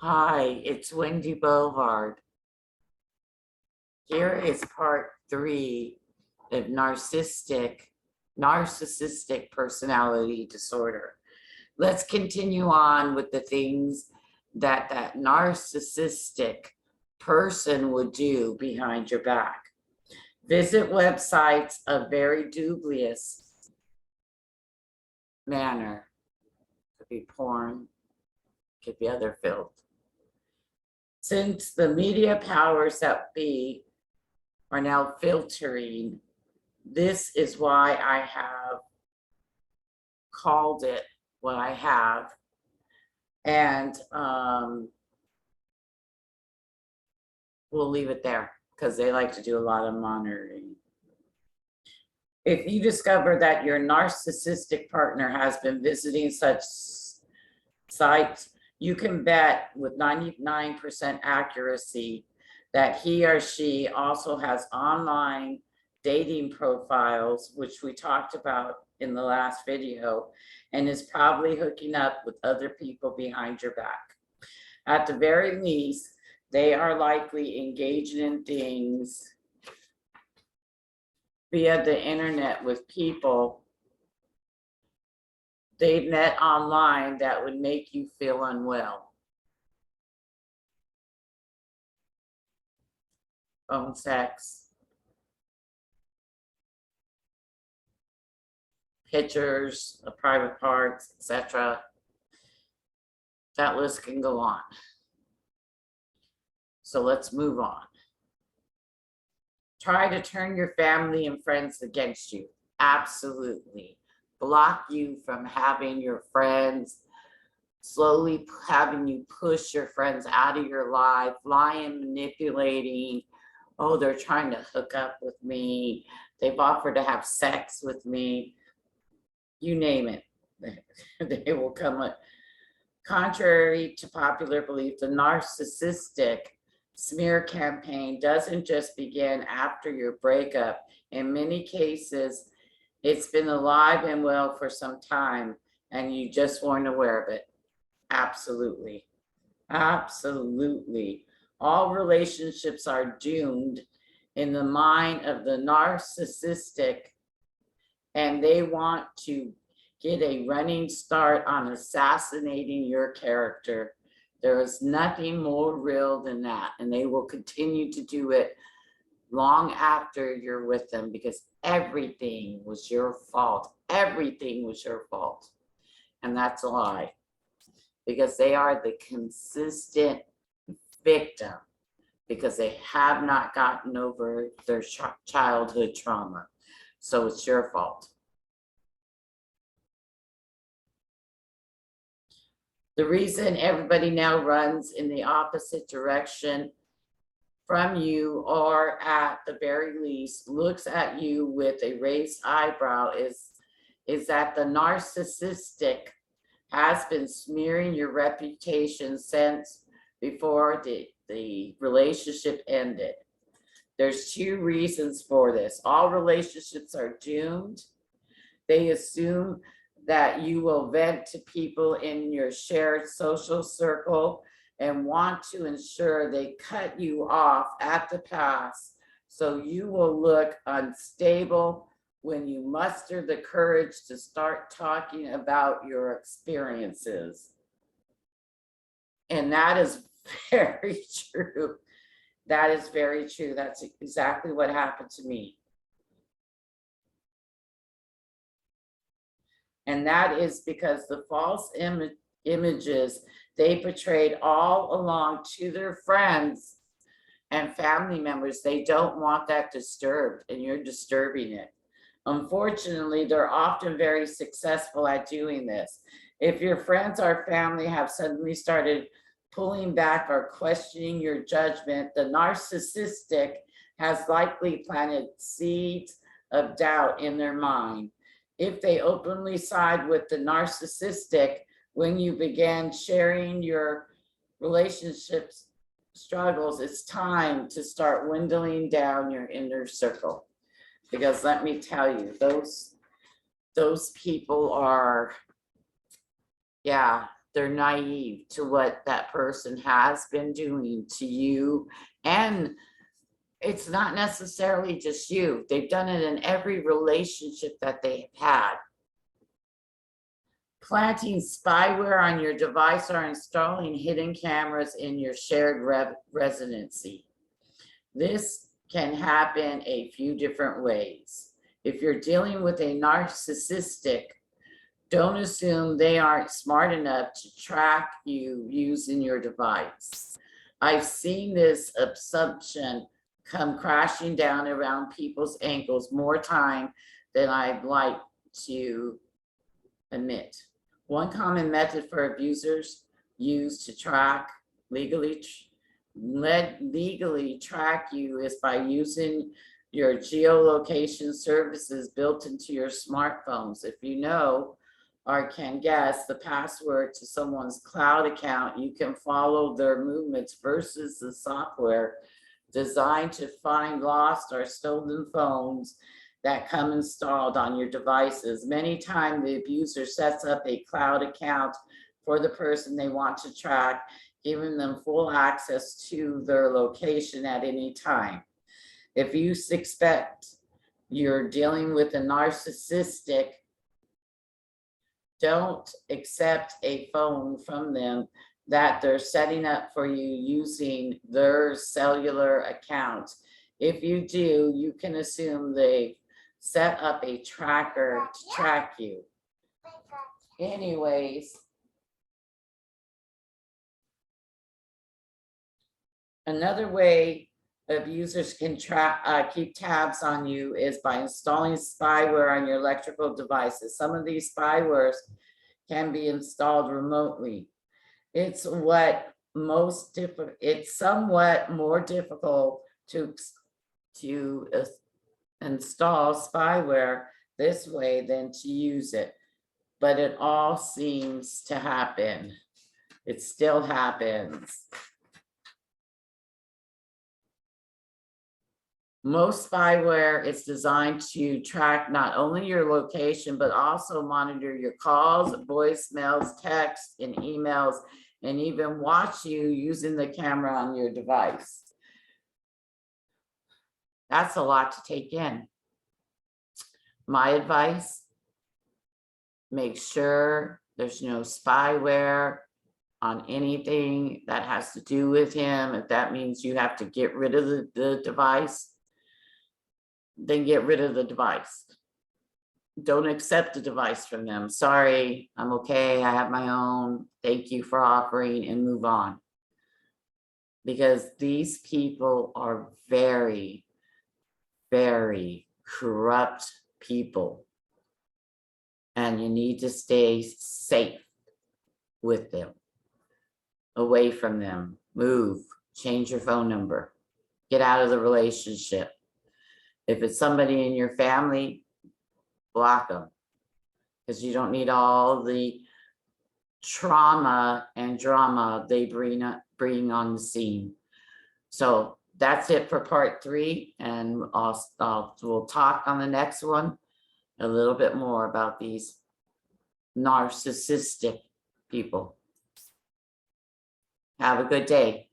Hi, it's Wendy Bovard. Here is part 3 of narcissistic personality disorder. Let's continue on with the things that narcissistic person would do behind your back. Visit websites of very dubious manner. Could be porn, could be other filth. Since the media powers that be are now filtering, this is why I have called it what I have. And we'll leave it there because they like to do a lot of monitoring. If you discover that your narcissistic partner has been visiting such sites, you can bet with 99% accuracy that he or she also has online dating profiles, which we talked about in the last video, and is probably hooking up with other people behind your back. At the very least, they are likely engaging in things via the internet with people they've met online that would make you feel unwell. Phone sex, pictures of private parts, etc. That list can go on. So let's move on. Try to turn your family and friends against you. Absolutely. Block you from having your friends, slowly having you push your friends out of your life, lying, manipulating. Oh, they're trying to hook up with me. They've offered to have sex with me. You name it. They will come up. Contrary to popular belief, the narcissistic smear campaign doesn't just begin after your breakup. In many cases, it's been alive and well for some time, and you just weren't aware of it. Absolutely. Absolutely. All relationships are doomed in the mind of the narcissistic, and they want to get a running start on assassinating your character. There is nothing more real than that, and they will continue to do it long after you're with them, because everything was your fault. Everything was your fault. And that's a lie, because they are the consistent victim, because they have not gotten over their childhood trauma. So it's your fault. The reason everybody now runs in the opposite direction from you, or at the very least looks at you with a raised eyebrow, is that the narcissistic has been smearing your reputation since before the relationship ended. There's 2 reasons for this. All relationships are doomed. They assume that you will vent to people in your shared social circle and want to ensure they cut you off at the pass, so you will look unstable when you muster the courage to start talking about your experiences. And that is very true. That is very true. That's exactly what happened to me. And that is because the false images they portrayed all along to their friends and family members, they don't want that disturbed, and you're disturbing it. Unfortunately, they're often very successful at doing this. If your friends or family have suddenly started pulling back or questioning your judgment, the narcissistic has likely planted seeds of doubt in their mind. If they openly side with the narcissistic, when you began sharing your relationships struggles, it's time to start dwindling down your inner circle. Because let me tell you, those people are, yeah, they're naive to what that person has been doing to you. And it's not necessarily just you. They've done it in every relationship that they've had. Planting spyware on your device or installing hidden cameras in your shared residency. This can happen a few different ways. If you're dealing with a narcissistic, don't assume they aren't smart enough to track you using your device. I've seen this assumption come crashing down around people's ankles more time than I'd like to admit. One common method for abusers use to track legally track you is by using your geolocation services built into your smartphones. If you know or can guess the password to someone's cloud account, you can follow their movements versus the software designed to find lost or stolen phones that come installed on your devices. Many times the abuser sets up a cloud account for the person they want to track, giving them full access to their location at any time. If you suspect you're dealing with a narcissistic, don't accept a phone from them that they're setting up for you using their cellular account. If you do, you can assume they set up a tracker to track you. Anyways, another way abusers can keep tabs on you is by installing spyware on your electrical devices. Some of these spywares can be installed remotely. It's somewhat more difficult to install spyware this way than to use it, but it all seems to happen. It still happens. Most spyware is designed to track not only your location, but also monitor your calls, voicemails, texts, and emails, and even watch you using the camera on your device. That's a lot to take in. My advice, make sure there's no spyware on anything that has to do with him. If that means you have to get rid of the device, then get rid of the device. Don't accept the device from them. Sorry, I'm okay, I have my own. Thank you for offering, and move on. Because these people are very, very corrupt people. And you need to stay safe with them, away from them. Move, change your phone number, get out of the relationship. If it's somebody in your family, block them, because you don't need all the trauma and drama they bring on the scene. So that's it for part 3, and we'll talk on the next one a little bit more about these narcissistic people. Have a good day.